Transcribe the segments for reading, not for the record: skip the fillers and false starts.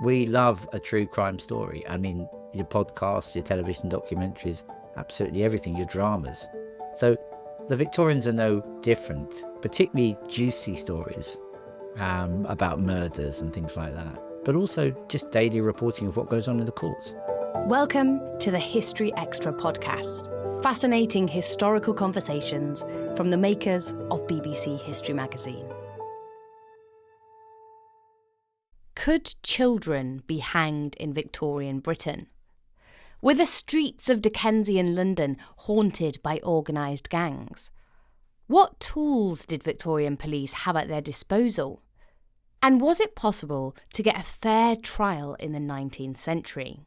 We love a true crime story. I mean, your podcasts, your television documentaries, absolutely everything, your dramas. So the Victorians are no different, particularly juicy stories about murders and things like that, but also just daily reporting of what goes on in the courts. Welcome to the History Extra podcast. Fascinating historical conversations from the makers of BBC History Magazine. Could children be hanged in Victorian Britain? Were the streets of Dickensian London haunted by organised gangs? What tools did Victorian police have at their disposal? And was it possible to get a fair trial in the 19th century?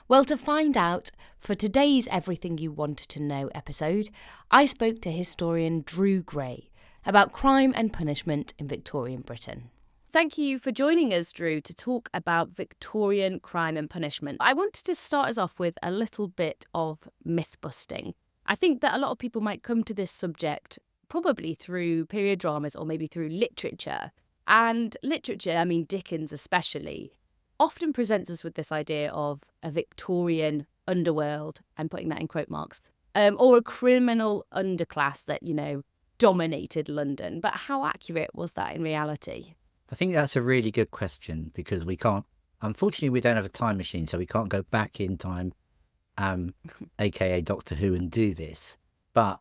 Well, to find out, for today's Everything You Wanted to Know episode, I spoke to historian Drew Gray about crime and punishment in Victorian Britain. Thank you for joining us, Drew, to talk about Victorian crime and punishment. I wanted to start us off with a little bit of myth busting. I think that a lot of people might come to this subject probably through period dramas or maybe through literature. And literature, I mean Dickens especially, often presents us with this idea of a Victorian underworld, I'm putting that in quote marks, or a criminal underclass that, dominated London. But how accurate was that in reality? I think that's a really good question because unfortunately, we don't have a time machine, so we can't go back in time, aka Doctor Who, and do this. But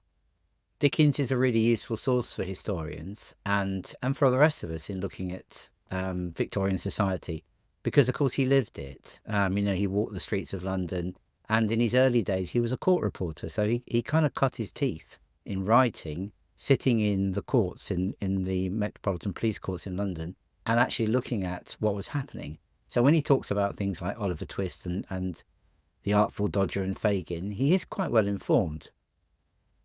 Dickens is a really useful source for historians and for the rest of us in looking at Victorian society, because, of course, he lived it. He walked the streets of London, and in his early days, he was a court reporter. So he kind of cut his teeth in writing, sitting in the courts, in the Metropolitan Police Courts in London, and actually looking at what was happening. So when he talks about things like Oliver Twist and the Artful Dodger and Fagin, he is quite well informed.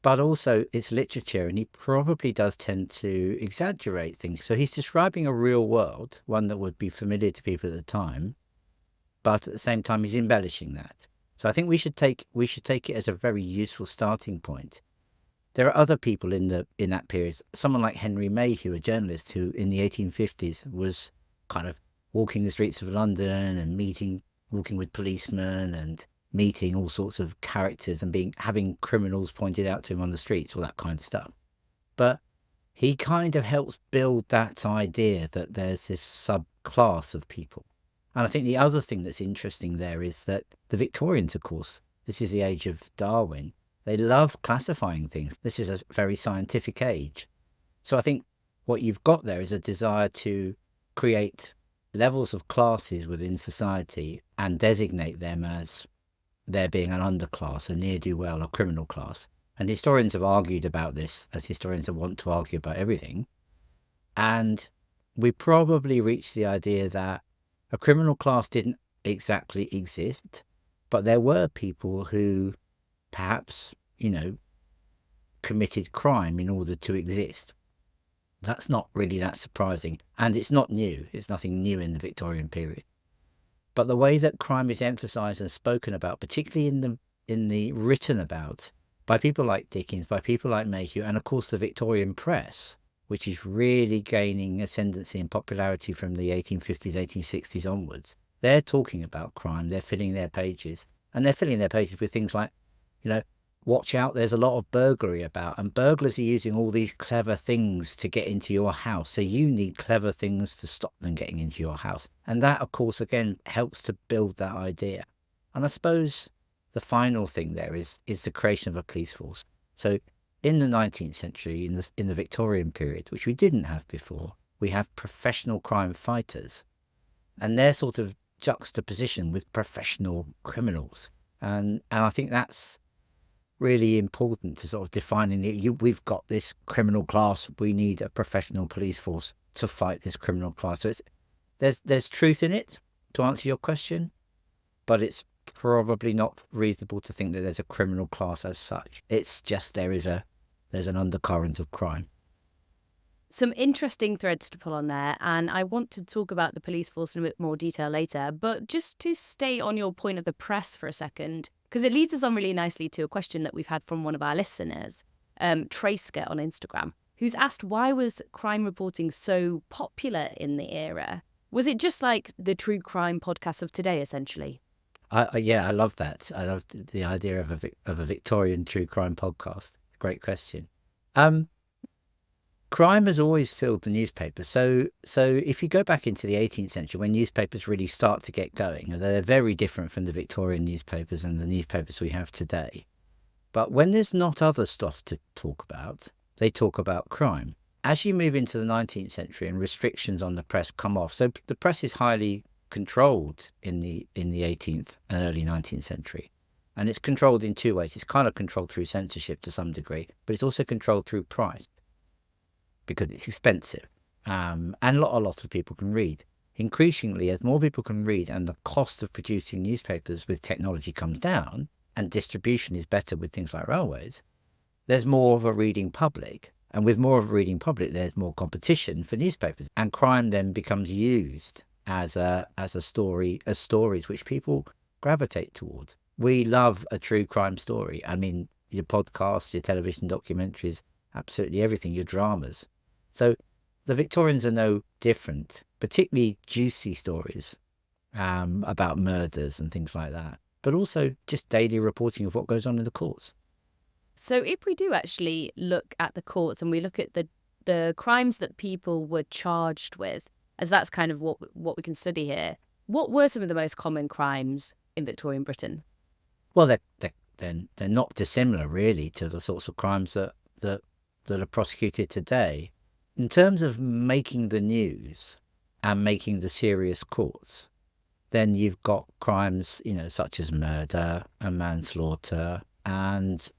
But also it's literature, and he probably does tend to exaggerate things. So he's describing a real world, one that would be familiar to people at the time, but at the same time he's embellishing that. So I think we should take it as a very useful starting point. There are other people in that period, someone like Henry Mayhew, a journalist who in the 1850s was kind of walking the streets of London and walking with policemen and meeting all sorts of characters and having criminals pointed out to him on the streets, all that kind of stuff. But he kind of helps build that idea that there's this subclass of people. And I think the other thing that's interesting there is that the Victorians, of course, this is the age of Darwin, they love classifying things. This is a very scientific age. So I think what you've got there is a desire to create levels of classes within society and designate them as there being an underclass, a ne'er-do-well, a criminal class. And historians have argued about this, as historians want to argue about everything. And we probably reached the idea that a criminal class didn't exactly exist, but there were people who perhaps, committed crime in order to exist. That's not really that surprising. And it's not new. It's nothing new in the Victorian period. But the way that crime is emphasised and spoken about, particularly in the written about, by people like Dickens, by people like Mayhew, and of course the Victorian press, which is really gaining ascendancy and popularity from the 1850s, 1860s onwards, they're talking about crime, they're filling their pages. And they're filling their pages with things like, watch out, there's a lot of burglary about, and burglars are using all these clever things to get into your house. So you need clever things to stop them getting into your house. And that, of course, again, helps to build that idea. And I suppose the final thing there is the creation of a police force. So in the 19th century, in the Victorian period, which we didn't have before, we have professional crime fighters. And they're sort of juxtaposition with professional criminals. And I think that's really important to sort of defining we've got this criminal class, we need a professional police force to fight this criminal class. So there's truth in it, to answer your question, but it's probably not reasonable to think that there's a criminal class as such. It's just there's an undercurrent of crime. Some interesting threads to pull on there, and I want to talk about the police force in a bit more detail later, but just to stay on your point of the press for a second, because it leads us on really nicely to a question that we've had from one of our listeners, Trasker on Instagram, who's asked why was crime reporting so popular in the era? Was it just like the true crime podcast of today, essentially? I love that. I love the idea of a Victorian true crime podcast. Great question. Crime has always filled the newspaper. So if you go back into the 18th century, when newspapers really start to get going, they're very different from the Victorian newspapers and the newspapers we have today. But when there's not other stuff to talk about, they talk about crime. As you move into the 19th century and restrictions on the press come off, so the press is highly controlled in the 18th and early 19th century. And it's controlled in two ways. It's kind of controlled through censorship to some degree, but it's also controlled through price because it's expensive. And a lot of people can read. Increasingly, as more people can read and the cost of producing newspapers with technology comes down and distribution is better with things like railways, there's more of a reading public. And with more of a reading public, there's more competition for newspapers. And crime then becomes used as stories which people gravitate toward. We love a true crime story. I mean, your podcasts, your television documentaries, absolutely everything, your dramas. So the Victorians are no different, particularly juicy stories about murders and things like that, but also just daily reporting of what goes on in the courts. So if we do actually look at the courts and we look at the crimes that people were charged with, as that's kind of what we can study here, what were some of the most common crimes in Victorian Britain? Well, they're not dissimilar really to the sorts of crimes that are prosecuted today. In terms of making the news and making the serious courts, then you've got crimes, such as murder and manslaughter and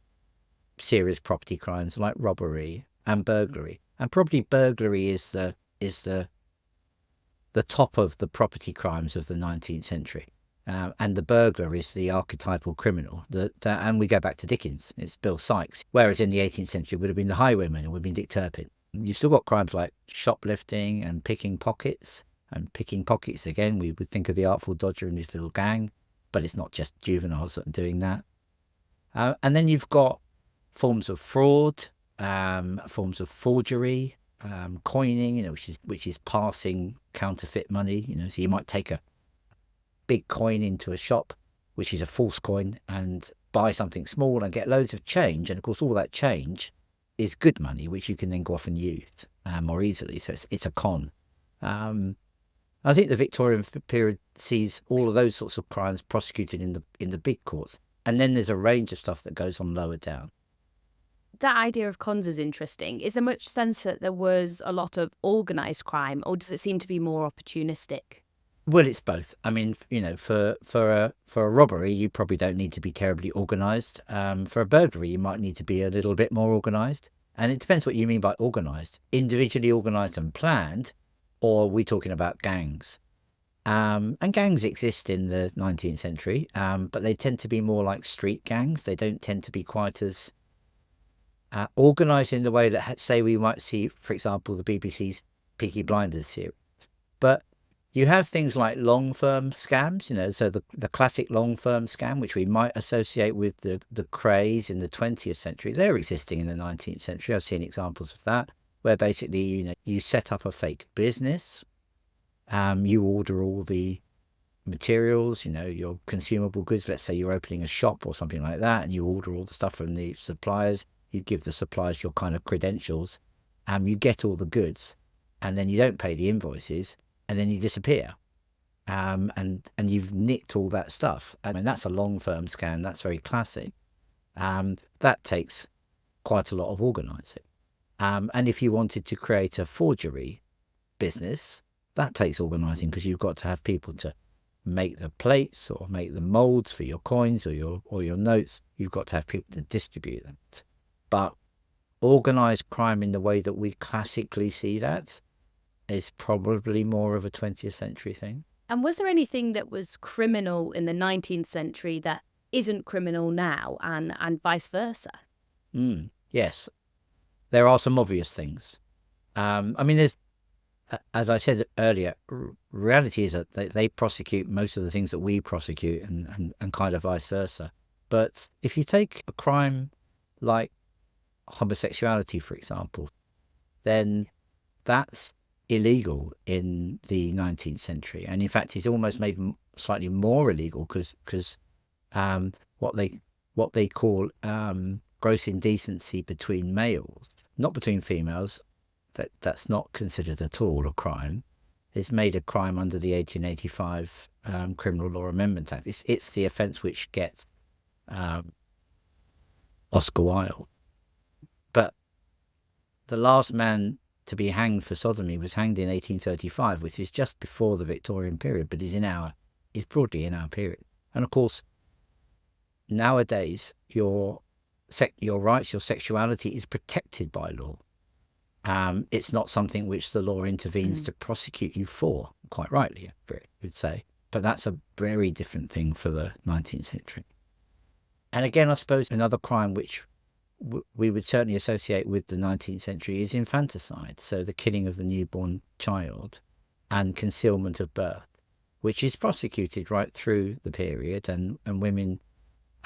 serious property crimes like robbery and burglary. And probably burglary is the top of the property crimes of the 19th century. And the burglar is the archetypal criminal. And we go back to Dickens, it's Bill Sikes. Whereas in the 18th century, it would have been the highwayman, it would have been Dick Turpin. You've still got crimes like shoplifting and picking pockets. And picking pockets, again, we would think of the Artful Dodger and his little gang, but it's not just juveniles that are doing that. And then you've got forms of fraud, forms of forgery, coining, which is passing counterfeit money. So you might take a big coin into a shop, which is a false coin, and buy something small and get loads of change. And of course, all that change is good money, which you can then go off and use more easily. So it's a con. I think the Victorian period sees all of those sorts of crimes prosecuted in the big courts, and then there's a range of stuff that goes on lower down. That idea of cons is interesting. Is there much sense that there was a lot of organised crime, or does it seem to be more opportunistic? Well, it's both. I mean, for a robbery, you probably don't need to be terribly organised. For a burglary, you might need to be a little bit more organised. And it depends what you mean by organised. Individually organised and planned, or are we talking about gangs? And gangs exist in the 19th century, but they tend to be more like street gangs. They don't tend to be quite as organised in the way that, say, we might see, for example, the BBC's Peaky Blinders series. But you have things like long firm scams, so the classic long firm scam, which we might associate with the craze in the 20th century. They're existing in the 19th century. I've seen examples of that, where basically, you set up a fake business, you order all the materials, your consumable goods. Let's say you're opening a shop or something like that, and you order all the stuff from the suppliers. You give the suppliers your kind of credentials, you get all the goods, and then you don't pay the invoices, and then you disappear. And you've nicked all that stuff. I mean, that's a long firm scam. That's very classic. That takes quite a lot of organising. And if you wanted to create a forgery business, that takes organising, because you've got to have people to make the plates or make the moulds for your coins or your notes. You've got to have people to distribute them. But organised crime in the way that we classically see that is probably more of a 20th century thing. And was there anything that was criminal in the 19th century that isn't criminal now, and vice versa? Yes, there are some obvious things. I mean, there's, as I said earlier, reality is that they prosecute most of the things that we prosecute, and kind of vice versa. But if you take a crime like homosexuality, for example, then that's illegal in the 19th century, and in fact it's almost made slightly more illegal because what they call gross indecency between males, not between females, that's not considered at all a crime. It's made a crime under the 1885 Criminal Law Amendment Act. It's the offence which gets Oscar Wilde. But the last man to be hanged for sodomy was hanged in 1835, which is just before the Victorian period, but is broadly in our period. And of course, nowadays your rights, your sexuality is protected by law. It's not something which the law intervenes to prosecute you for, quite rightly, I would say. But that's a very different thing for the 19th century. And again, I suppose another crime which we would certainly associate with the 19th century is infanticide, so the killing of the newborn child and concealment of birth, which is prosecuted right through the period, and women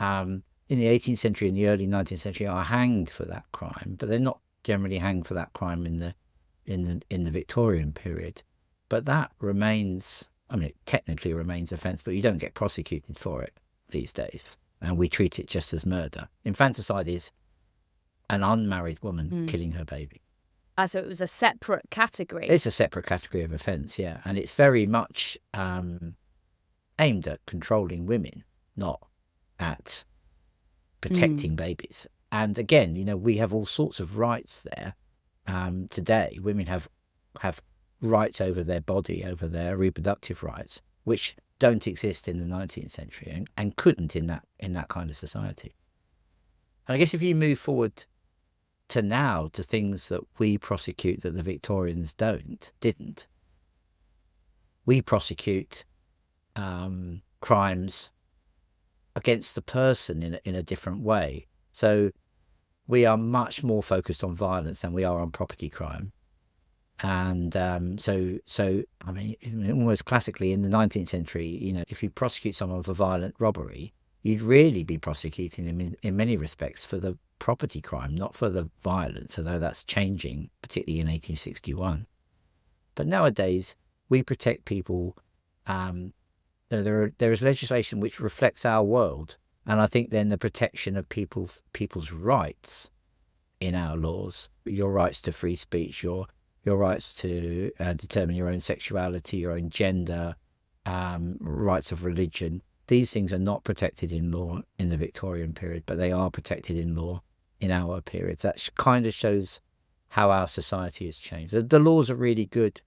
in the 18th century and the early 19th century are hanged for that crime, but they're not generally hanged for that crime in the Victorian period. But that remains, I mean, it technically remains offence, but you don't get prosecuted for it these days, and we treat it just as murder. Infanticide is an unmarried woman killing her baby. So it was a separate category. It's a separate category of offence, yeah, and it's very much aimed at controlling women, not at protecting babies. And again, we have all sorts of rights there. Today, women have rights over their body, over their reproductive rights, which don't exist in the 19th century and couldn't in that kind of society. And I guess if you move forward to now, to things that we prosecute that the Victorians didn't, we prosecute crimes against the person in a different way. So we are much more focused on violence than we are on property crime. And so I mean, almost classically in the 19th century, if you prosecute someone for violent robbery, you'd really be prosecuting them in many respects for the property crime, not for the violence, although that's changing, particularly in 1861. But nowadays, we protect people. There is legislation which reflects our world, and I think then the protection of people's rights in our laws, your rights to free speech, your rights to determine your own sexuality, your own gender, rights of religion. These things are not protected in law in the Victorian period, but they are protected in law in our period. That kind of shows how our society has changed. The law's a really good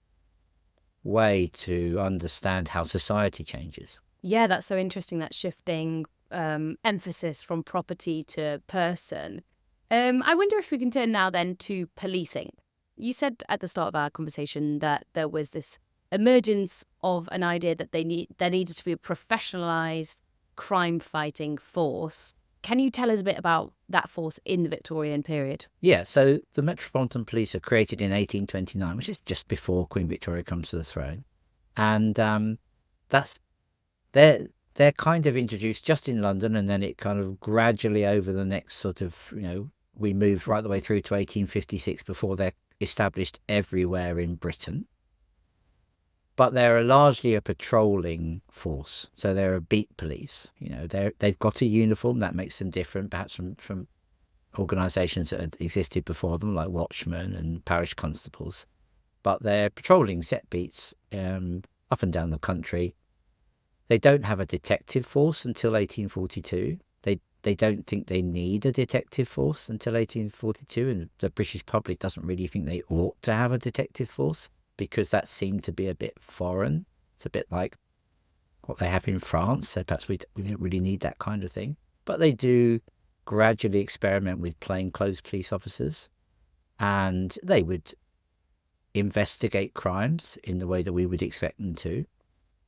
way to understand how society changes. Yeah, that's so interesting, that shifting emphasis from property to person. I wonder if we can turn now then to policing. You said at the start of our conversation that there was this emergence of an idea that there needed to be a professionalised crime-fighting force. Can you tell us a bit about that force in the Victorian period? Yeah, so the Metropolitan Police are created in 1829, which is just before Queen Victoria comes to the throne. And they're kind of introduced just in London, and then it kind of gradually over the next sort of, we moved right the way through to 1856 before they're established everywhere in Britain. But they're largely a patrolling force, so they're a beat police. They've got a uniform that makes them different, perhaps from organisations that had existed before them, like watchmen and parish constables. But they're patrolling set beats up and down the country. They don't have a detective force until 1842. They don't think they need a detective force until 1842, and the British public doesn't really think they ought to have a detective force, because that seemed to be a bit foreign. It's a bit like what they have in France, so perhaps we don't really need that kind of thing. But they do gradually experiment with plainclothes police officers, and they would investigate crimes in the way that we would expect them to.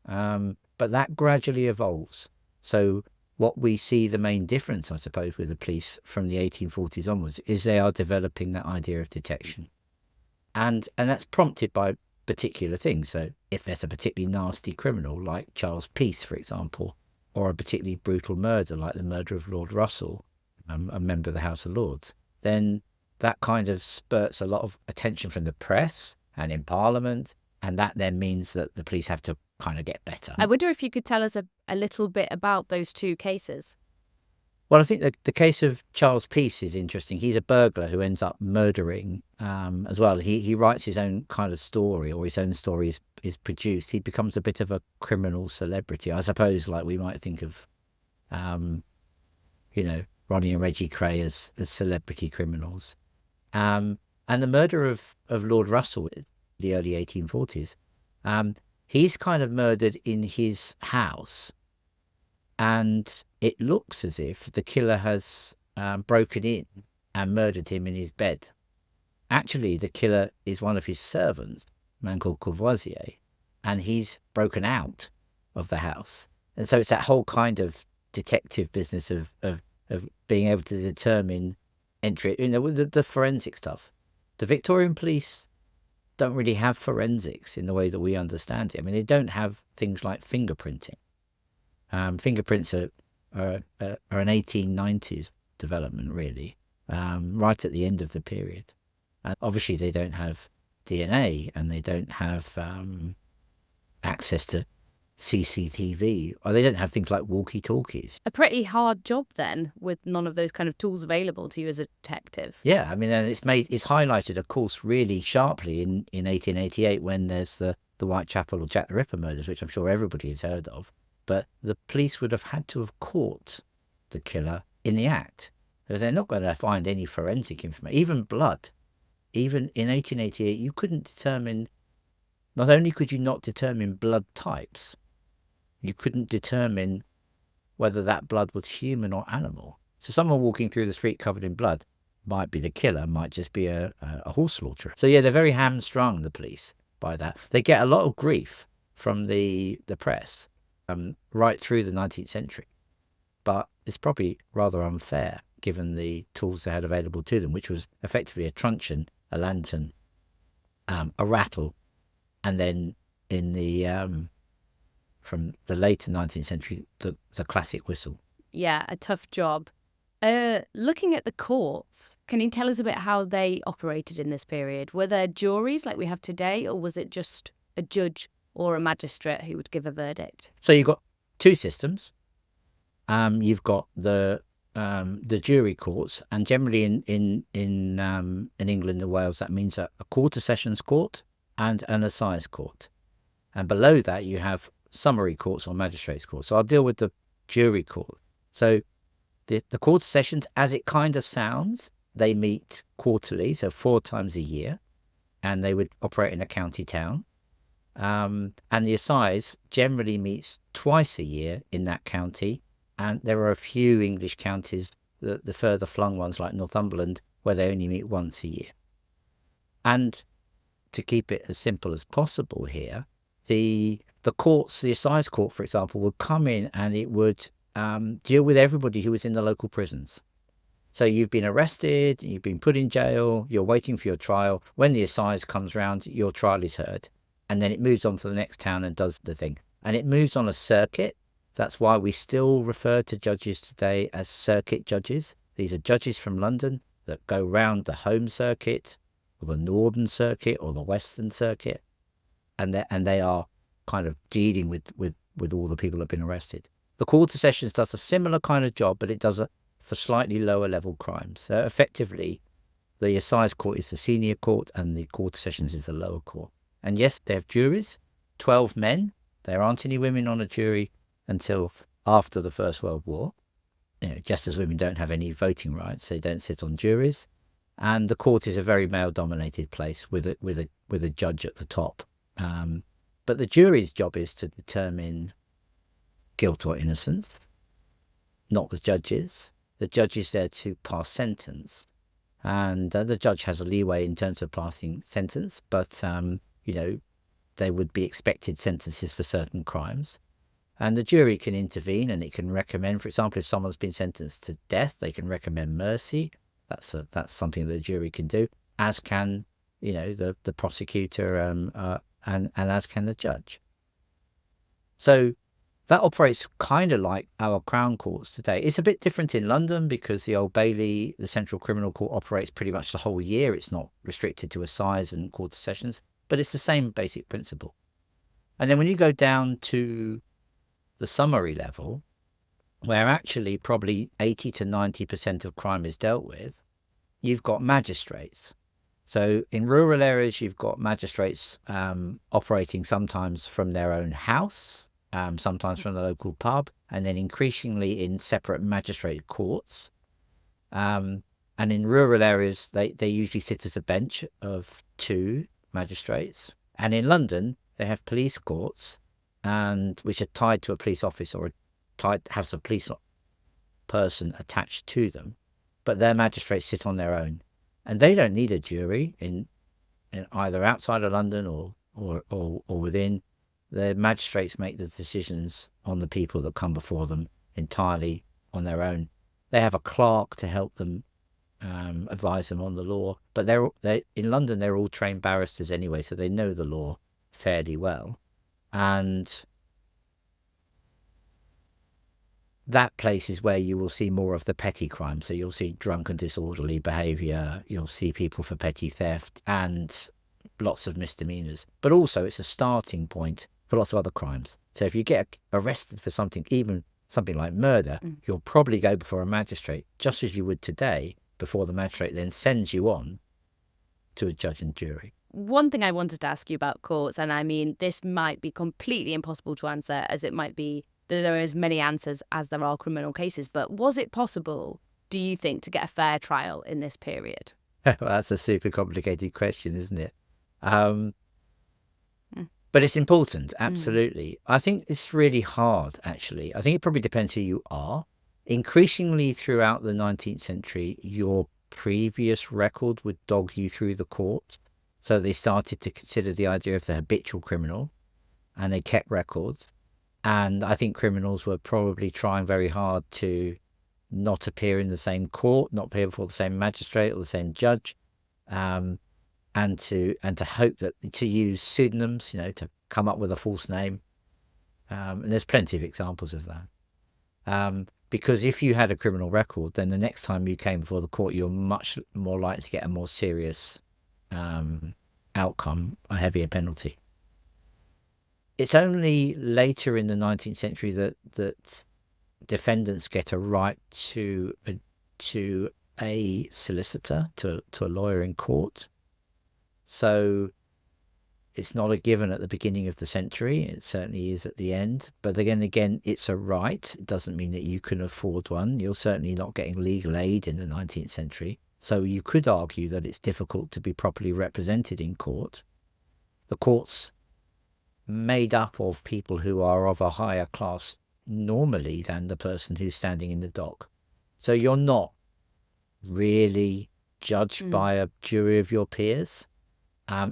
But that gradually evolves. So what we see the main difference, I suppose, with the police from the 1840s onwards is they are developing that idea of detection. And that's prompted by particular things. So if there's a particularly nasty criminal like Charles Peace, for example, or a particularly brutal murder like the murder of Lord Russell, a member of the House of Lords, then that kind of spurts a lot of attention from the press and in Parliament, and that then means that the police have to kind of get better. I wonder if you could tell us a little bit about those two cases. Well, I think the case of Charles Peace is interesting. He's a burglar who ends up murdering as well. He writes his own kind of story, or his own story is produced. He becomes a bit of a criminal celebrity, I suppose, like we might think of, Ronnie and Reggie Cray as celebrity criminals. And the murder of Lord Russell in the early 1840s, he's kind of murdered in his house. And it looks as if the killer has broken in and murdered him in his bed. Actually, the killer is one of his servants, a man called Courvoisier, and he's broken out of the house. And so it's that whole kind of detective business of being able to determine entry, the forensic stuff. The Victorian police don't really have forensics in the way that we understand it. I mean, they don't have things like fingerprinting. Fingerprints are an 1890s development, really, right at the end of the period. And obviously, they don't have DNA, and they don't have access to CCTV, or they don't have things like walkie-talkies. A pretty hard job then, with none of those kind of tools available to you as a detective. Yeah, I mean, and it's highlighted, of course, really sharply in 1888 when there's the Whitechapel or Jack the Ripper murders, which I'm sure everybody has heard of. But the police would have had to have caught the killer in the act, because they're not going to find any forensic information, even blood. Even in 1888, you couldn't determine. Not only could you not determine blood types, you couldn't determine whether that blood was human or animal. So someone walking through the street covered in blood might be the killer, might just be a horse slaughterer. So yeah, they're very hamstrung, the police, by that. They get a lot of grief from the press right through the 19th century. But it's probably rather unfair given the tools they had available to them, which was effectively a truncheon, a lantern, a rattle, and then in the from the later 19th century, the classic whistle. Yeah, a tough job. Looking at the courts, can you tell us a bit how they operated in this period? Were there juries like we have today, or was it just a judge or a magistrate who would give a verdict? So you've got two systems. You've got the jury courts, and generally in England and Wales, that means a quarter sessions court and an assize court. And below that, you have summary courts or magistrates' courts. So I'll deal with the jury court. So the quarter sessions, as it kind of sounds, they meet quarterly, so 4 times a year, and they would operate in a county town. And the assize generally meets twice a year in that county. And there are a few English counties, the further flung ones like Northumberland, where they only meet once a year. And to keep it as simple as possible here, the courts, the assize court, for example, would come in and it would deal with everybody who was in the local prisons. So you've been arrested, you've been put in jail, you're waiting for your trial. When the assize comes round, your trial is heard. And then it moves on to the next town and does the thing. And it moves on a circuit. That's why we still refer to judges today as circuit judges. These are judges from London that go round the home circuit, or the northern circuit, or the western circuit. And they are kind of dealing with all the people that have been arrested. The Quarter Sessions does a similar kind of job, but it does it for slightly lower level crimes. So effectively, the assize court is the senior court and the Quarter Sessions is the lower court. And yes, they have juries, 12 men. There aren't any women on a jury until after the First World War. Just as women don't have any voting rights, they don't sit on juries. And the court is a very male-dominated place with a judge at the top. But the jury's job is to determine guilt or innocence, not the judge's. The judge is there to pass sentence. And the judge has a leeway in terms of passing sentence, but, there would be expected sentences for certain crimes. And the jury can intervene and it can recommend, for example, if someone's been sentenced to death, they can recommend mercy. That's something that the jury can do, as can, the prosecutor and as can the judge. So that operates kind of like our Crown Courts today. It's a bit different in London because the Old Bailey, the Central Criminal Court, operates pretty much the whole year. It's not restricted to assize and quarter sessions. but it's the same basic principle. And then when you go down to the summary level, where actually probably 80 to 90% of crime is dealt with, you've got magistrates. So in rural areas, you've got magistrates operating sometimes from their own house, sometimes from the local pub, and then increasingly in separate magistrate courts. And in rural areas, they usually sit as a bench of 2 magistrates. And in London, they have police courts, and which are tied to a police office or has a police person attached to them. But their magistrates sit on their own. And they don't need a jury in either outside of London or within. The magistrates make the decisions on the people that come before them entirely on their own. They have a clerk to help them advise them on the law. But they in London, they're all trained barristers anyway, so they know the law fairly well. And that place is where you will see more of the petty crime. So you'll see drunk and disorderly behaviour, you'll see people for petty theft, and lots of misdemeanours. But also it's a starting point for lots of other crimes. So if you get arrested for something, even something like murder, you'll probably go before a magistrate, just as you would today, before the magistrate then sends you on to a judge and jury. One thing I wanted to ask you about courts, and I mean, this might be completely impossible to answer, as it might be that there are as many answers as there are criminal cases, but was it possible, do you think, to get a fair trial in this period? Well, that's a super complicated question, isn't it? But it's important, absolutely. I think it's really hard, actually. I think it probably depends who you are. Increasingly throughout the 19th century, your previous record would dog you through the courts. So they started to consider the idea of the habitual criminal, and they kept records. And I think criminals were probably trying very hard to not appear in the same court, not appear before the same magistrate or the same judge, and to hope that to use pseudonyms, to come up with a false name. And there's plenty of examples of that. Because if you had a criminal record, then the next time you came before the court, you're much more likely to get a more serious outcome, a heavier penalty. It's only later in the 19th century that defendants get a right to a solicitor, to a lawyer in court. So it's not a given at the beginning of the century. It certainly is at the end. But again, it's a right. It doesn't mean that you can afford one. You're certainly not getting legal aid in the 19th century. So you could argue that it's difficult to be properly represented in court. The court's made up of people who are of a higher class normally than the person who's standing in the dock. So you're not really judged by a jury of your peers.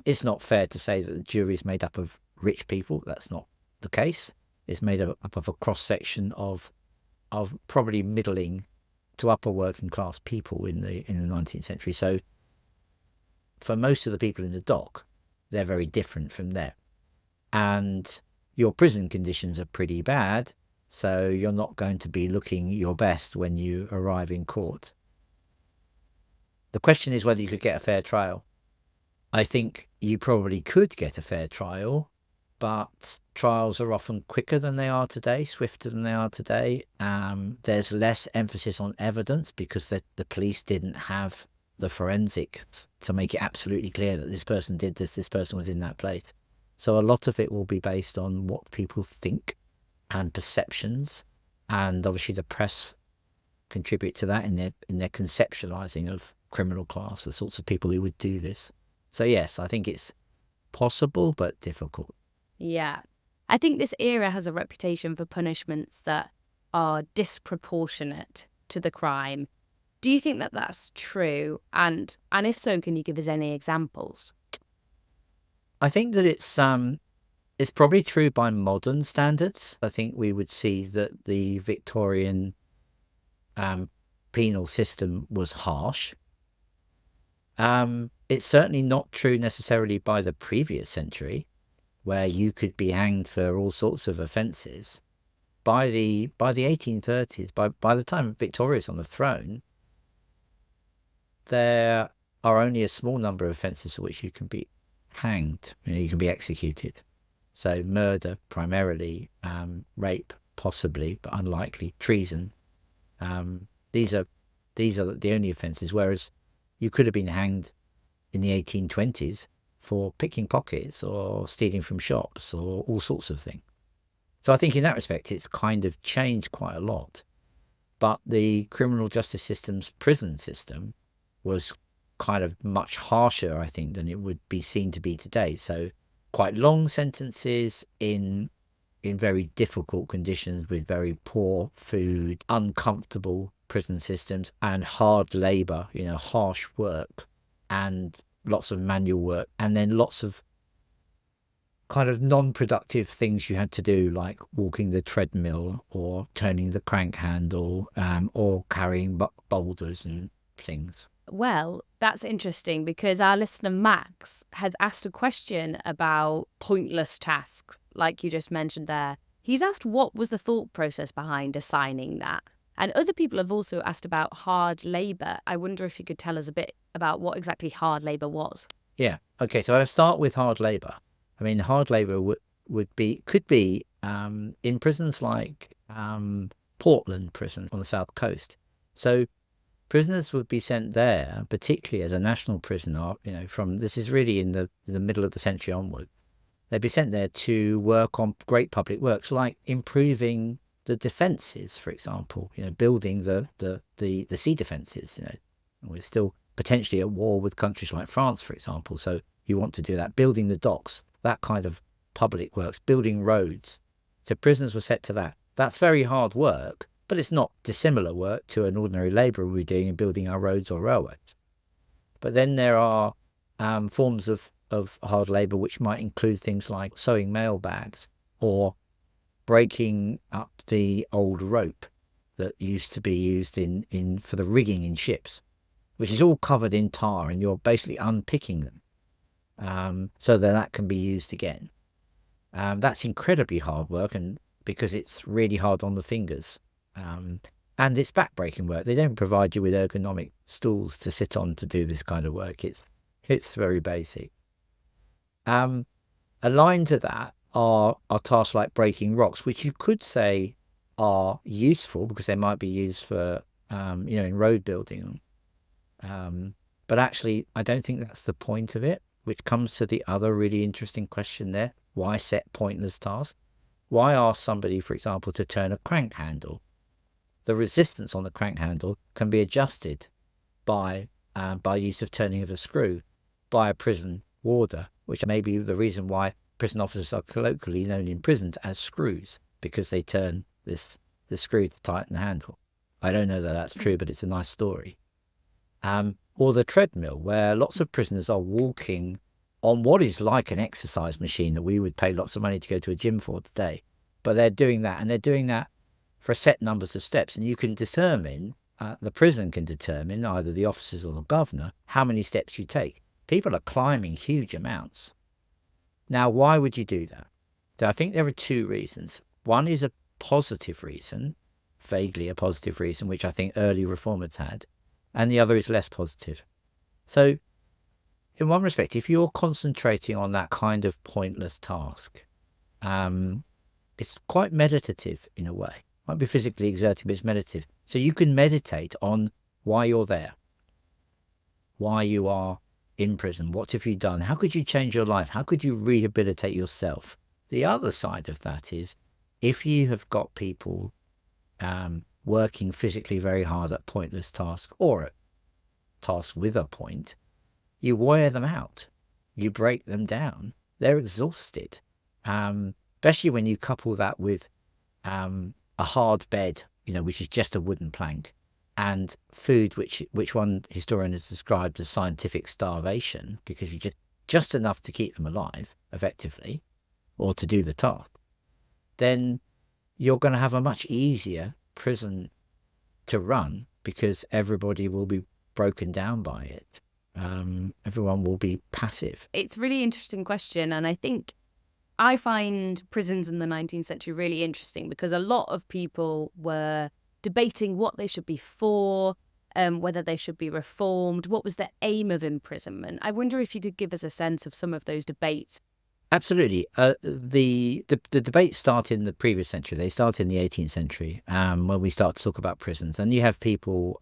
It's not fair to say that the jury is made up of rich people. That's not the case. It's made up of a cross-section of probably middling to upper working class people in the 19th century. So for most of the people in the dock, they're very different from them. And your prison conditions are pretty bad, so you're not going to be looking your best when you arrive in court. The question is whether you could get a fair trial. I think you probably could get a fair trial, but trials are often quicker than they are today, swifter than they are today. There's less emphasis on evidence because the police didn't have the forensics to make it absolutely clear that this person did this person was in that place. So a lot of it will be based on what people think and perceptions, and obviously the press contribute to that in their conceptualizing of criminal class, the sorts of people who would do this. So yes, I think it's possible but difficult. Yeah. I think this era has a reputation for punishments that are disproportionate to the crime. Do you think that that's true? And if so, can you give us any examples? I think that it's probably true by modern standards. I think we would see that the Victorian penal system was harsh. It's certainly not true necessarily by the previous century, where you could be hanged for all sorts of offences. By the 1830s, by the time Victoria's on the throne, there are only a small number of offences for which you can be hanged. You can be executed. So murder primarily, rape possibly, but unlikely, treason. These are the only offences. Whereas you could have been hanged in the 1820s for picking pockets or stealing from shops or all sorts of things. So I think in that respect, it's kind of changed quite a lot. But the criminal justice system's prison system was kind of much harsher, I think, than it would be seen to be today. So quite long sentences in very difficult conditions with very poor food, uncomfortable prison systems, and hard labour, harsh work, and lots of manual work, and then lots of kind of non-productive things you had to do, like walking the treadmill or turning the crank handle, or carrying boulders and things. Well, that's interesting because our listener Max has asked a question about pointless tasks, like you just mentioned there. He's asked what was the thought process behind assigning that. And other people have also asked about hard labour. I wonder if you could tell us a bit about what exactly hard labour was. Yeah. Okay. So I'll start with hard labour. I mean, hard labour could be in prisons like Portland prison on the south coast. So prisoners would be sent there, particularly as a national prisoner. This is really in the middle of the century onward. They'd be sent there to work on great public works like improving the defences, for example. Building the sea defences. We're still potentially at war with countries like France, for example. So you want to do that, building the docks, that kind of public works, building roads. So prisoners were set to that. That's very hard work, but it's not dissimilar work to an ordinary labourer would be doing in building our roads or railways. But then there are forms of hard labour which might include things like sewing mailbags or breaking up the old rope that used to be used in for the rigging in ships, which is all covered in tar, and you're basically unpicking them so that can be used again. That's incredibly hard work, and because it's really hard on the fingers. And it's backbreaking work. They don't provide you with ergonomic stools to sit on to do this kind of work. It's very basic. Aligned to that are tasks like breaking rocks, which you could say are useful because they might be used for, in road building. But actually, I don't think that's the point of it, which comes to the other really interesting question there. Why set pointless tasks? Why ask somebody, for example, to turn a crank handle? The resistance on the crank handle can be adjusted by use of turning of a screw by a prison warder, which may be the reason why prison officers are colloquially known in prisons as screws, because they turn the screw to tighten the handle. I don't know that that's true, but it's a nice story. Or the treadmill, where lots of prisoners are walking on what is like an exercise machine that we would pay lots of money to go to a gym for today. But they're doing that, and they're doing that for set numbers of steps. And you can determine, the prison can determine, either the officers or the governor, how many steps you take. People are climbing huge amounts. Now, why would you do that? So I think there are two reasons. One is a positive reason, vaguely a positive reason, which I think early reformers had, and the other is less positive. So in one respect, if you're concentrating on that kind of pointless task, it's quite meditative in a way. It might be physically exerting, but it's meditative. So you can meditate on why you're there, why you are in prison. What have you done? How could you change your life? How could you rehabilitate yourself? The other side of that is, if you have got people working physically very hard at pointless tasks or at tasks with a point, you wear them out. You break them down. They're exhausted. Especially when you couple that with a hard bed, which is just a wooden plank, and food, which one historian has described as scientific starvation, because you just enough to keep them alive, effectively, or to do the task, then you're going to have a much easier prison to run, because everybody will be broken down by it. Everyone will be passive. It's a really interesting question, and I think I find prisons in the 19th century really interesting because a lot of people were debating what they should be for. whether they should be reformed. What was the aim of imprisonment? I wonder if you could give us a sense of some of those debates. Absolutely. The debates start in the previous century. They start in the 18th century, when we start to talk about prisons. And you have people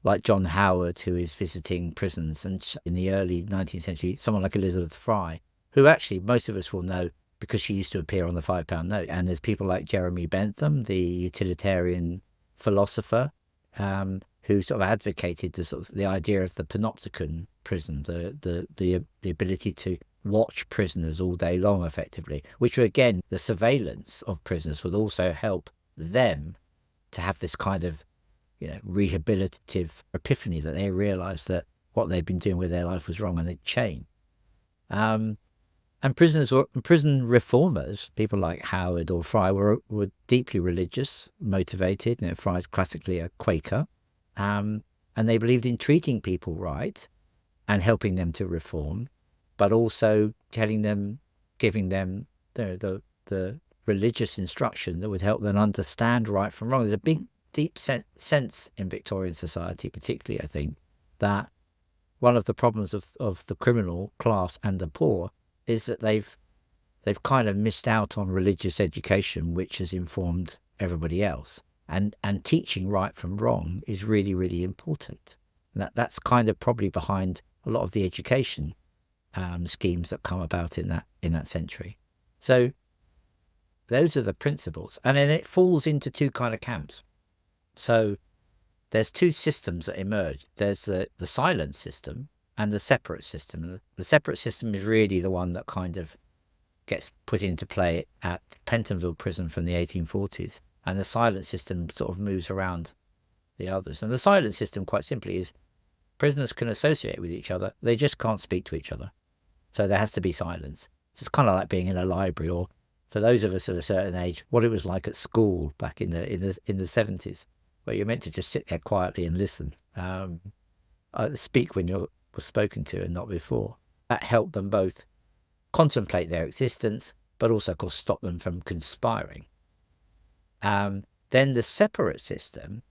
like John Howard, who is visiting prisons, and in the early 19th century, someone like Elizabeth Fry, who actually most of us will know because she used to appear on the £5 note. And there's people like Jeremy Bentham, the utilitarian philosopher, who sort of advocated the idea of the panopticon prison, the ability to watch prisoners all day long, effectively, which again, the surveillance of prisoners would also help them to have this kind of, rehabilitative epiphany, that they realise that what they've been doing with their life was wrong and they'd change. And prison reformers, people like Howard or Fry, were deeply religious, motivated. Fry's classically a Quaker, and they believed in treating people right and helping them to reform, but also giving them the religious instruction that would help them understand right from wrong. There's a big, deep sense in Victorian society, particularly, I think, that one of the problems of the criminal class and the poor is that they've kind of missed out on religious education, which has informed everybody else. And teaching right from wrong is really, really important. And that's kind of probably behind a lot of the education schemes that come about in that century. So those are the principles, and then it falls into two kind of camps. So there's two systems that emerge. There's the silent system and the separate system. The separate system is really the one that kind of gets put into play at Pentonville Prison from the 1840s, and the silent system sort of moves around the others. And the silent system, quite simply, is prisoners can associate with each other, they just can't speak to each other. So there has to be silence. So it's kind of like being in a library, or for those of us at a certain age, what it was like at school back in the 70s, where you're meant to just sit there quietly and listen, speak when you're spoken to and not before. That helped them both contemplate their existence, but also, of course, stop them from conspiring. Then the separate system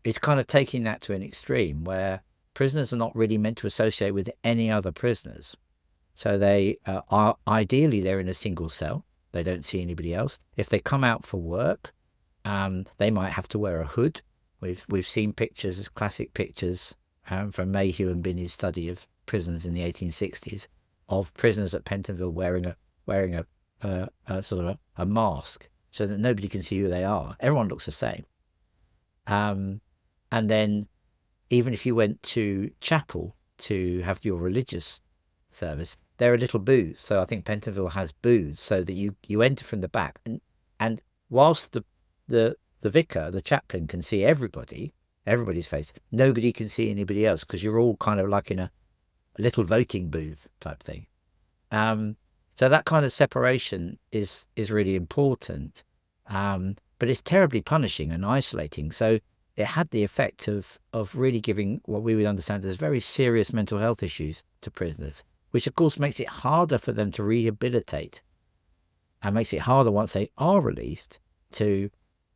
is kind of taking that to an extreme, where prisoners are not really meant to associate with any other prisoners. So they are ideally, they're in a single cell. They don't see anybody else. If they come out for work, they might have to wear a hood. We've seen pictures, classic pictures from Mayhew and Binney's study of prisons in the 1860s, of prisoners at Pentonville wearing a sort of a mask, so that nobody can see who they are. Everyone looks the same. And then even if you went to chapel to have your religious service, there are little booths. So I think Pentonville has booths so that you enter from the back, and whilst the vicar, the chaplain, can see everybody's face, nobody can see anybody else, because you're all kind of like in a little voting booth type thing. So that kind of separation is really important, but it's terribly punishing and isolating. So it had the effect of really giving what we would understand as very serious mental health issues to prisoners, which of course makes it harder for them to rehabilitate, and makes it harder once they are released to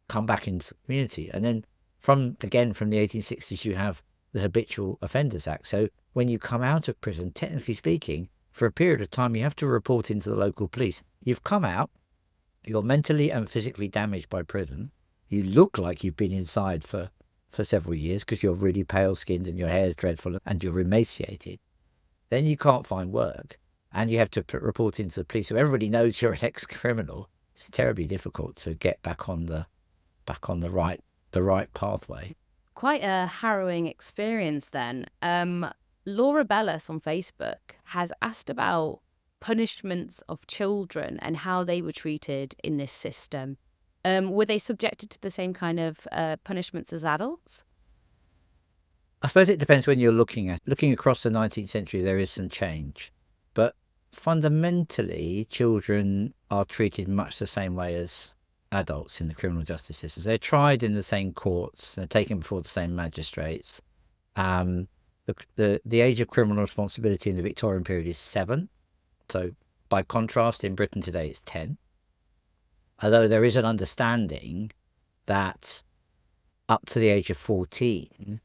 come back into the community. And then from the 1860s, you have the Habitual Offenders Act. So when you come out of prison, technically speaking, for a period of time, you have to report into the local police. You've come out, you're mentally and physically damaged by prison. You look like you've been inside for several years because you're really pale-skinned and your hair's dreadful and you're emaciated. Then you can't find work and you have to report into the police. So everybody knows you're an ex-criminal. It's terribly difficult to get back on the right pathway. Quite a harrowing experience then. Laura Bellis on Facebook has asked about punishments of children and how they were treated in this system. Were they subjected to the same kind of punishments as adults? I suppose it depends when you're looking across the 19th century. There is some change, but fundamentally, children are treated much the same way as adults in the criminal justice system. They're tried in the same courts. They're taken before the same magistrates. The age of criminal responsibility in the Victorian period is 7. So by contrast, in Britain today, it's 10. Although there is an understanding that up to the age of 14,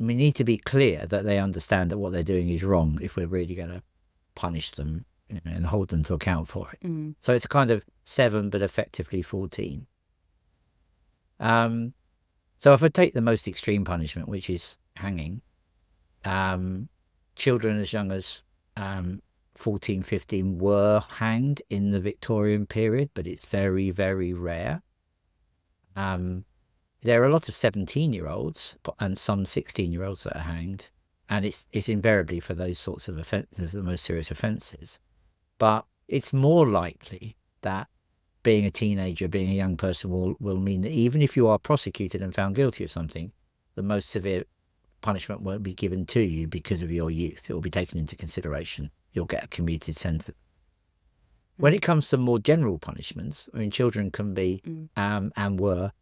need to be clear that they understand that what they're doing is wrong if we're really going to punish them, and hold them to account for it. So it's a kind of 7, but effectively 14. So if I take the most extreme punishment, which is hanging, children as young as 14, 15 were hanged in the Victorian period, but it's very, very rare. There are a lot of 17-year-olds and some 16-year-olds that are hanged, and it's invariably for those sorts of offences, the most serious offences. But it's more likely that being a teenager, being a young person will mean that even if you are prosecuted and found guilty of something, the most severe punishment won't be given to you because of your youth. It will be taken into consideration. You'll get a commuted sentence. When it comes to more general punishments, I mean, children can be and were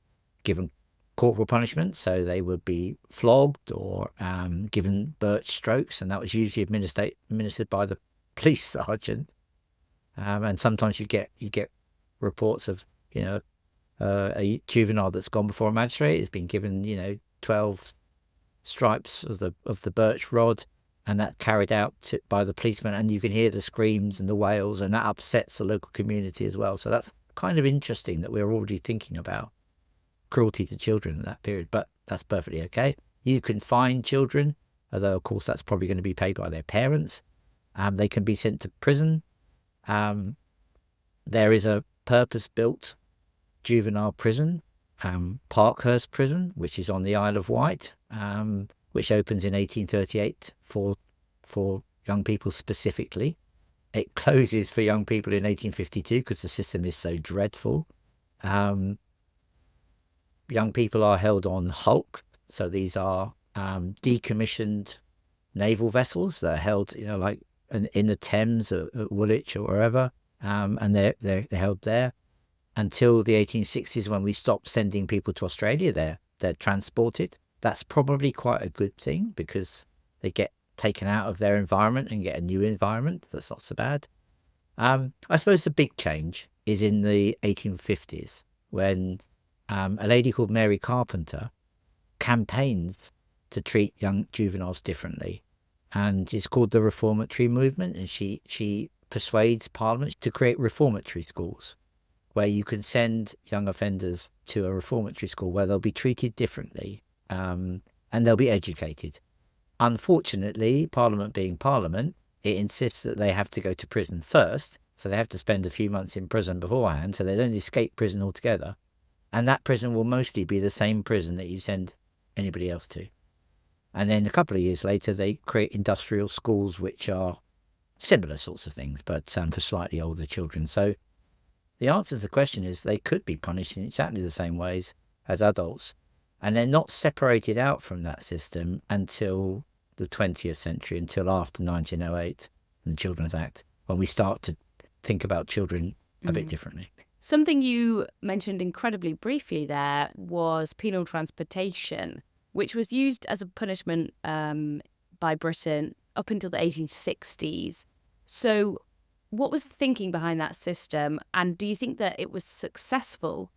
given corporal punishment, so they would be flogged or given birch strokes, and that was usually administered by the police sergeant. And sometimes you get reports of a juvenile that's gone before a magistrate has been given 12 stripes of the birch rod, and that carried out by the policeman, and you can hear the screams and the wails, and that upsets the local community as well. So that's kind of interesting that we're already thinking about cruelty to children in that period, but that's perfectly okay. You can fine children, although of course that's probably going to be paid by their parents. They can be sent to prison. There is a purpose-built juvenile prison, Parkhurst Prison, which is on the Isle of Wight, which opens in 1838 for young people specifically. It closes for young people in 1852 because the system is so dreadful. Young people are held on hulk, so these are decommissioned naval vessels that are held, like in the Thames or at Woolwich or wherever, and they're held there until the 1860s, when we stopped sending people to Australia. They're transported. That's probably quite a good thing because they get taken out of their environment and get a new environment. That's not so bad. I suppose the big change is in the 1850s when a lady called Mary Carpenter campaigns to treat young juveniles differently, and it's called the Reformatory Movement, and she persuades Parliament to create reformatory schools where you can send young offenders to a reformatory school where they'll be treated differently, and they'll be educated. Unfortunately, Parliament being Parliament, it insists that they have to go to prison first, so they have to spend a few months in prison beforehand, so they don't escape prison altogether. And that prison will mostly be the same prison that you send anybody else to. And then a couple of years later, they create industrial schools, which are similar sorts of things, but for slightly older children. So the answer to the question is they could be punished in exactly the same ways as adults. And they're not separated out from that system until the 20th century, until after 1908 and the Children's Act, when we start to think about children a bit differently. Something you mentioned incredibly briefly there was penal transportation, which was used as a punishment by Britain up until the 1860s. So what was the thinking behind that system, and do you think that it was successful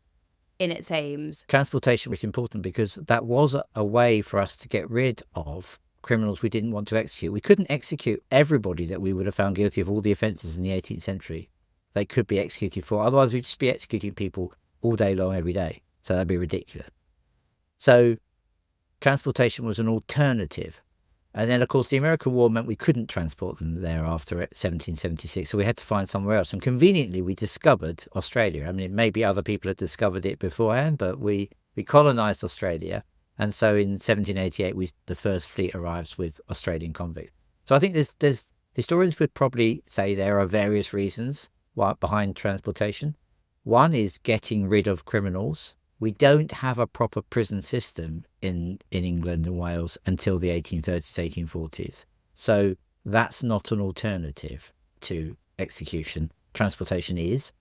in its aims? Transportation was important because that was a way for us to get rid of criminals we didn't want to execute. We couldn't execute everybody that we would have found guilty of all the offences in the 18th century. They could be executed for. Otherwise, we'd just be executing people all day long, every day. So that'd be ridiculous. So transportation was an alternative. And then, of course, the American War meant we couldn't transport them there after 1776. So we had to find somewhere else. And conveniently, we discovered Australia. I mean, maybe other people had discovered it beforehand, but we colonised Australia. And so in 1788, the first fleet arrives with Australian convicts. So I think there's historians would probably say there are various reasons behind transportation. One is getting rid of criminals. We don't have a proper prison system in England and Wales until the 1830s, 1840s. So that's not an alternative to execution. Transportation is.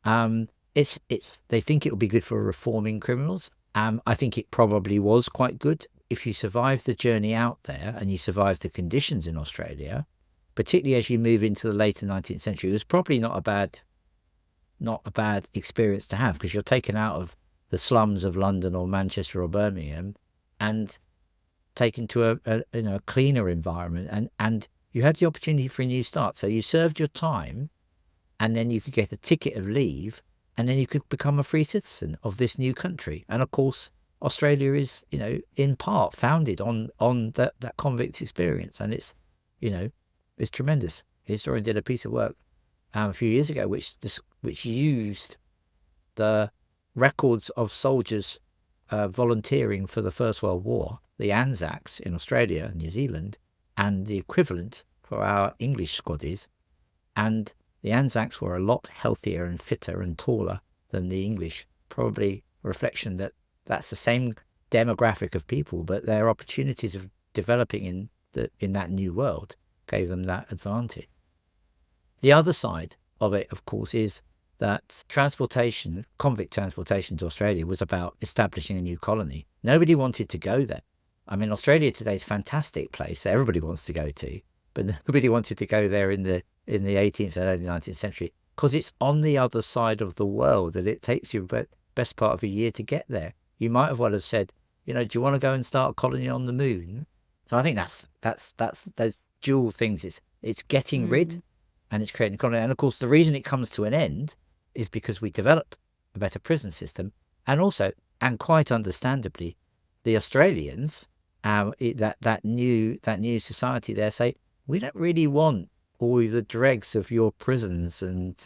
They think it will be good for reforming criminals. I think it probably was quite good. If you survive the journey out there and you survive the conditions in Australia, particularly as you move into the later 19th century, it was probably not a bad experience to have, because you're taken out of the slums of London or Manchester or Birmingham and taken to a cleaner environment, and you had the opportunity for a new start. So you served your time, and then you could get a ticket of leave, and then you could become a free citizen of this new country. And of course, Australia is, in part founded on that convict experience, and it's tremendous. A historian did a piece of work a few years ago which used the records of soldiers volunteering for the First World War, the Anzacs in Australia and New Zealand, and the equivalent for our English squaddies. And the Anzacs were a lot healthier and fitter and taller than the English, probably a reflection that that's the same demographic of people, but their opportunities of developing in that new world gave them that advantage. The other side of it, of course, is that convict transportation to Australia was about establishing a new colony. Nobody wanted to go there. I mean, Australia today is a fantastic place that everybody wants to go to, but nobody wanted to go there in the 18th and early 19th century because it's on the other side of the world, and it takes you the best part of a year to get there. You might have well have said, do you want to go and start a colony on the moon? So I think that's those dual things. It's getting rid, and it's creating a colony. And of course, the reason it comes to an end is because we develop a better prison system, and also, and quite understandably, the Australians, that new society there, say, we don't really want all the dregs of your prisons and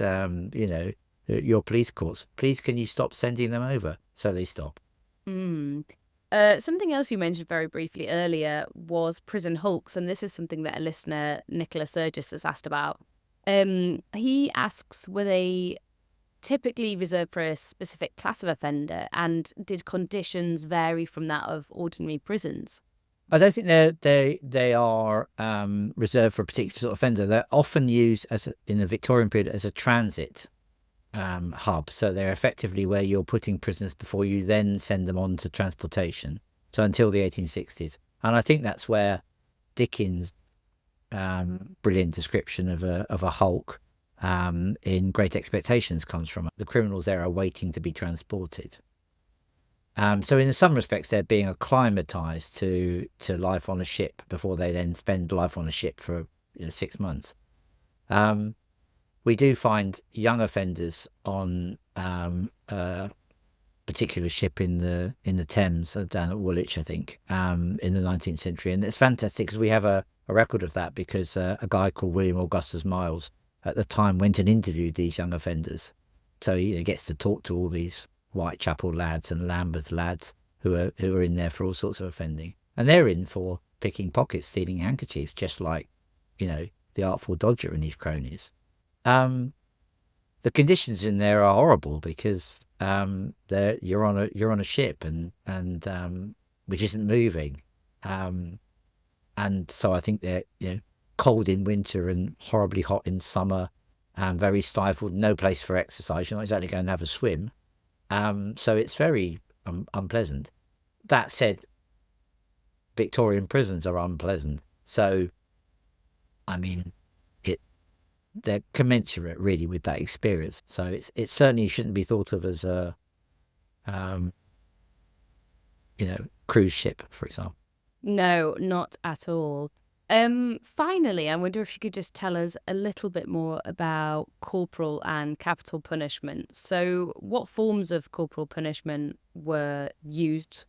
your police courts. Please, can you stop sending them over? So they stop. Something else you mentioned very briefly earlier was prison hulks, and this is something that a listener, Nicola Surgis, has asked about. He asks, were they typically reserved for a specific class of offender, and did conditions vary from that of ordinary prisons? I don't think they are reserved for a particular sort of offender. They're often used in the Victorian period as a transit hub. So they're effectively where you're putting prisoners before you then send them on to transportation. So until the 1860s. And I think that's where Dickens' brilliant description of a hulk in Great Expectations comes from. The criminals there are waiting to be transported. So in some respects, they're being acclimatized to life on a ship before they then spend life on a ship for 6 months. We do find young offenders on a particular ship in the Thames down at Woolwich, I think, in the 19th century, and it's fantastic because we have a record of that because a guy called William Augustus Miles at the time went and interviewed these young offenders, so he gets to talk to all these Whitechapel lads and Lambeth lads who are in there for all sorts of offending, and they're in for picking pockets, stealing handkerchiefs, just like the Artful Dodger and his cronies. The conditions in there are horrible because you're on a ship and which isn't moving, and so I think they're cold in winter and horribly hot in summer, and very stifled. No place for exercise. You're not exactly going to have a swim. So it's very unpleasant. That said, Victorian prisons are unpleasant. So, I mean, they're commensurate really with that experience. So it certainly shouldn't be thought of as a, cruise ship, for example. No, not at all. Finally, I wonder if you could just tell us a little bit more about corporal and capital punishment. So what forms of corporal punishment were used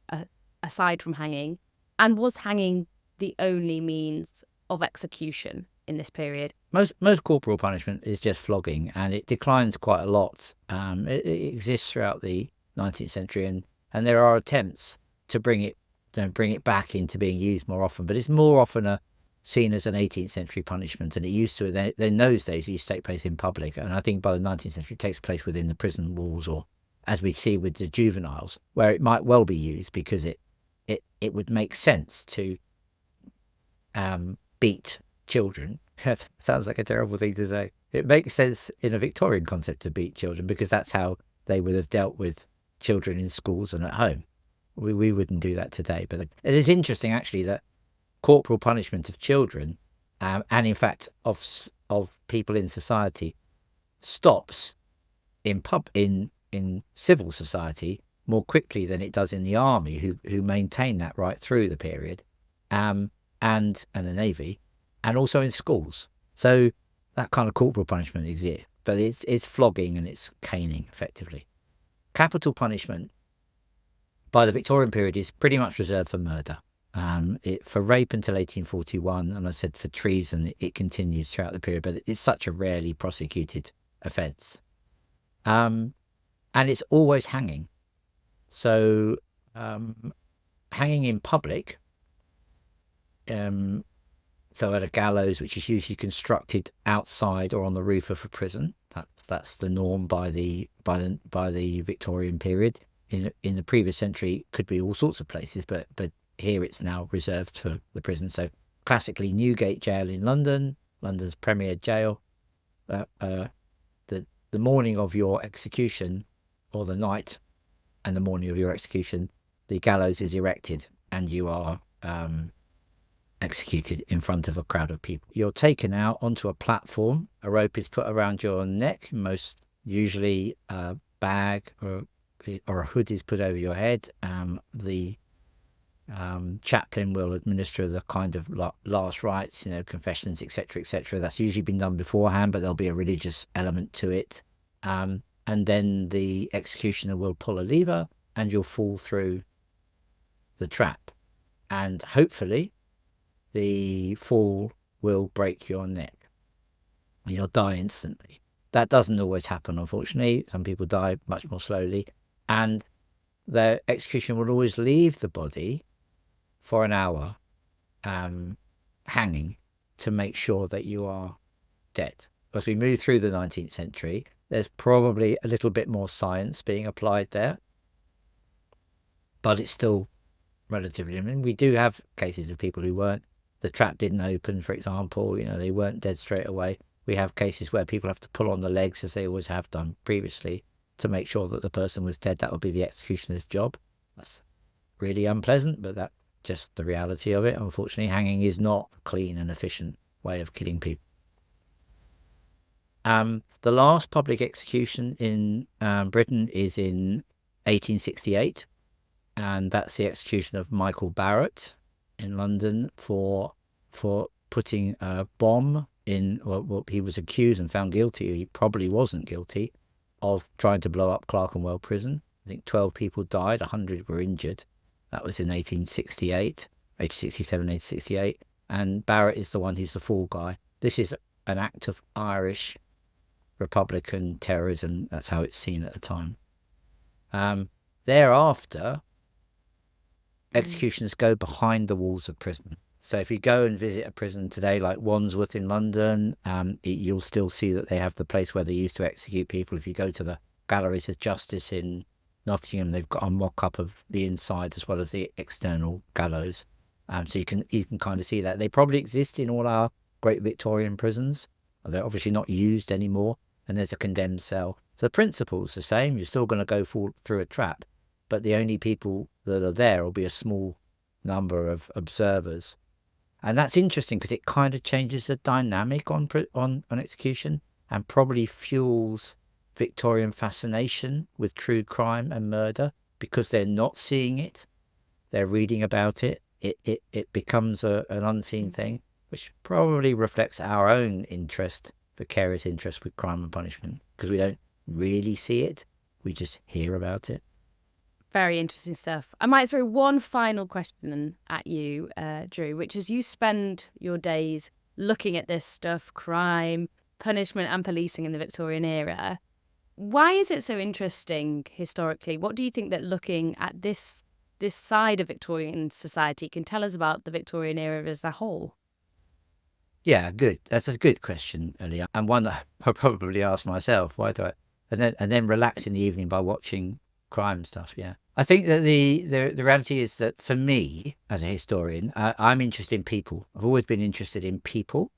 aside from hanging? And was hanging the only means of execution in this period? Most corporal punishment is just flogging, and it declines quite a lot. It exists throughout the 19th century, and there are attempts to bring it back into being used more often, but it's more often seen as an 18th century punishment, and it used to, in those days, it used to take place in public, and I think by the 19th century it takes place within the prison walls, or as we see with the juveniles, where it might well be used because it would make sense to beat children. Sounds like a terrible thing to say. It makes sense in a Victorian concept to beat children because that's how they would have dealt with children in schools and at home. We wouldn't do that today, but it is interesting actually that corporal punishment of children, and in fact of people in society, stops in civil society more quickly than it does in the army, who maintain that right through the period. and the Navy, and also in schools. So that kind of corporal punishment exists, but it's flogging and it's caning effectively. Capital punishment by the Victorian period is pretty much reserved for murder. For rape until 1841, and I said for treason, it continues throughout the period, but it's such a rarely prosecuted offence. And it's always hanging. So hanging in public, so at a gallows, which is usually constructed outside or on the roof of a prison. That's the norm by the Victorian period. In the previous century, could be all sorts of places, but here it's now reserved for the prison. So classically, Newgate Jail in London, London's premier jail. The morning of your execution, or the night and the morning of your execution, the gallows is erected and you are executed in front of a crowd of people. You're taken out onto a platform. A rope is put around your neck. Most usually a bag or a hood is put over your head. The chaplain will administer the kind of last rites, confessions, etc., etc. That's usually been done beforehand, but there'll be a religious element to it. And then the executioner will pull a lever and you'll fall through the trap. And hopefully the fall will break your neck. You'll die instantly. That doesn't always happen, unfortunately. Some people die much more slowly. And the executioner will always leave the body for an hour hanging to make sure that you are dead. As we move through the 19th century, there's probably a little bit more science being applied there, but it's still relatively limited. We do have cases of people who the trap didn't open, for example, they weren't dead straight away. We have cases where people have to pull on the legs, as they always have done previously, to make sure that the person was dead. That would be the executioner's job. That's really unpleasant, but that's just the reality of it. Unfortunately, hanging is not a clean and efficient way of killing people. The last public execution in Britain is in 1868, and that's the execution of Michael Barrett in London for putting a bomb in. Well, he was accused and found guilty. He probably wasn't guilty of trying to blow up Clerkenwell Prison. I think 12 people died, 100 were injured. That was in 1868, 1867, 1868. And Barrett is the one who's the fall guy. This is an act of Irish Republican terrorism. That's how it's seen at the time. Thereafter, executions go behind the walls of prison. So if you go and visit a prison today, like Wandsworth in London, you'll still see that they have the place where they used to execute people. If you go to the Galleries of Justice in Nottingham, they've got a mock-up of the inside as well as the external gallows. So you can kind of see that. They probably exist in all our great Victorian prisons. They're obviously not used anymore, and there's a condemned cell. So the principle's the same. You're still going to go through a trap, but the only people that are there will be a small number of observers. And that's interesting because it kind of changes the dynamic on execution and probably fuels Victorian fascination with true crime and murder, because they're not seeing it, they're reading about it. It becomes an unseen thing, which probably reflects our own vicarious interest with crime and punishment, because we don't really see it, we just hear about it. Very interesting stuff. I might throw one final question at you, Drew, which is, you spend your days looking at this stuff, crime, punishment and policing in the Victorian era. Why is it so interesting historically? What do you think that looking at this side of Victorian society can tell us about the Victorian era as a whole? Yeah, good. That's a good question, Ellie, and one that I probably ask myself. Why do I? And then relax in the evening by watching crime stuff. Yeah, I think that the reality is that for me as a historian, I'm interested in people. I've always been interested in people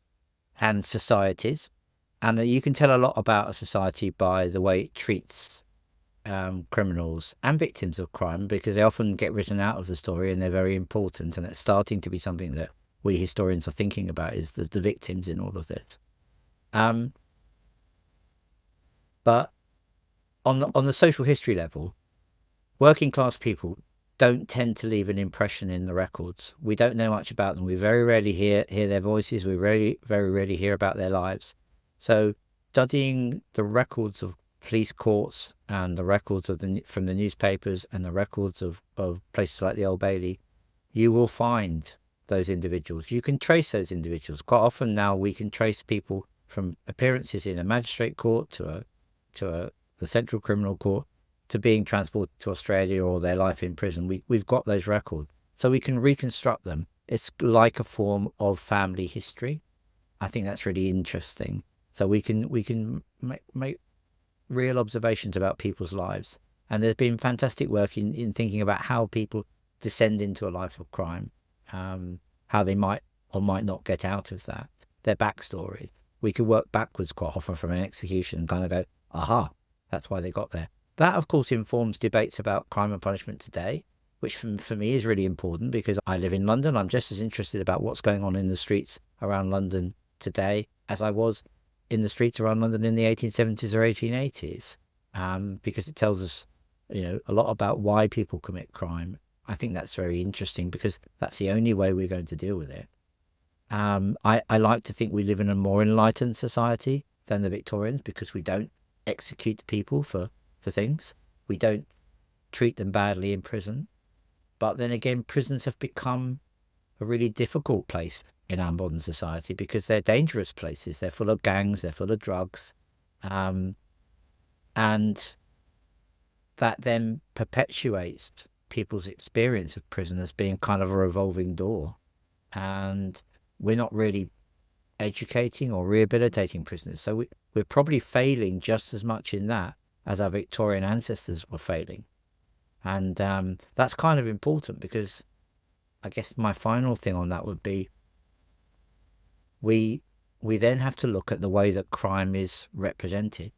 and societies, and you can tell a lot about a society by the way it treats criminals and victims of crime, because they often get written out of the story and they're very important, and it's starting to be something that we historians are thinking about, is the victims in all of this. But on the social history level, working class people don't tend to leave an impression in the records. We don't know much about them. We very rarely hear their voices. We very rarely hear about their lives. So studying the records of police courts and the records from the newspapers and the records of places like the Old Bailey, you will find those individuals. You can trace those individuals. Quite often now we can trace people from appearances in a magistrate court to the Central Criminal Court to being transported to Australia or their life in prison. We've got those records, so we can reconstruct them. It's like a form of family history. I think that's really interesting. So we can make real observations about people's lives. And there's been fantastic work in thinking about how people descend into a life of crime, how they might or might not get out of that, their backstory. We could work backwards quite often from an execution and kind of go, aha, that's why they got there. That, of course, informs debates about crime and punishment today, which for me is really important because I live in London. I'm just as interested about what's going on in the streets around London today as I was in the streets around London in the 1870s or 1880s, because it tells us, a lot about why people commit crime. I think that's very interesting because that's the only way we're going to deal with it. I like to think we live in a more enlightened society than the Victorians because we don't execute people for things. We don't treat them badly in prison. But then again, prisons have become a really difficult place in our modern society because they're dangerous places. They're full of gangs, they're full of drugs. And that then perpetuates people's experience of prison as being kind of a revolving door. And we're not really educating or rehabilitating prisoners. So we're probably failing just as much in that as our Victorian ancestors were failing. And that's kind of important because I guess my final thing on that would be we then have to look at the way that crime is represented.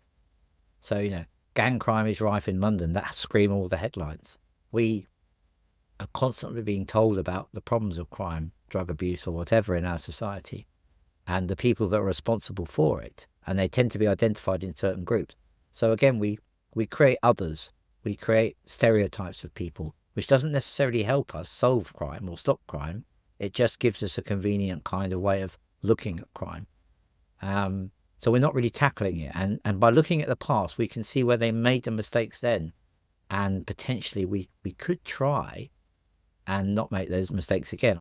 So, gang crime is rife in London. That scream all the headlines. We are constantly being told about the problems of crime, drug abuse or whatever in our society and the people that are responsible for it. And they tend to be identified in certain groups. So again, we create others. We create stereotypes of people, which doesn't necessarily help us solve crime or stop crime. It just gives us a convenient kind of way of looking at crime. So we're not really tackling it. And by looking at the past, we can see where they made the mistakes then. And potentially we could try and not make those mistakes again.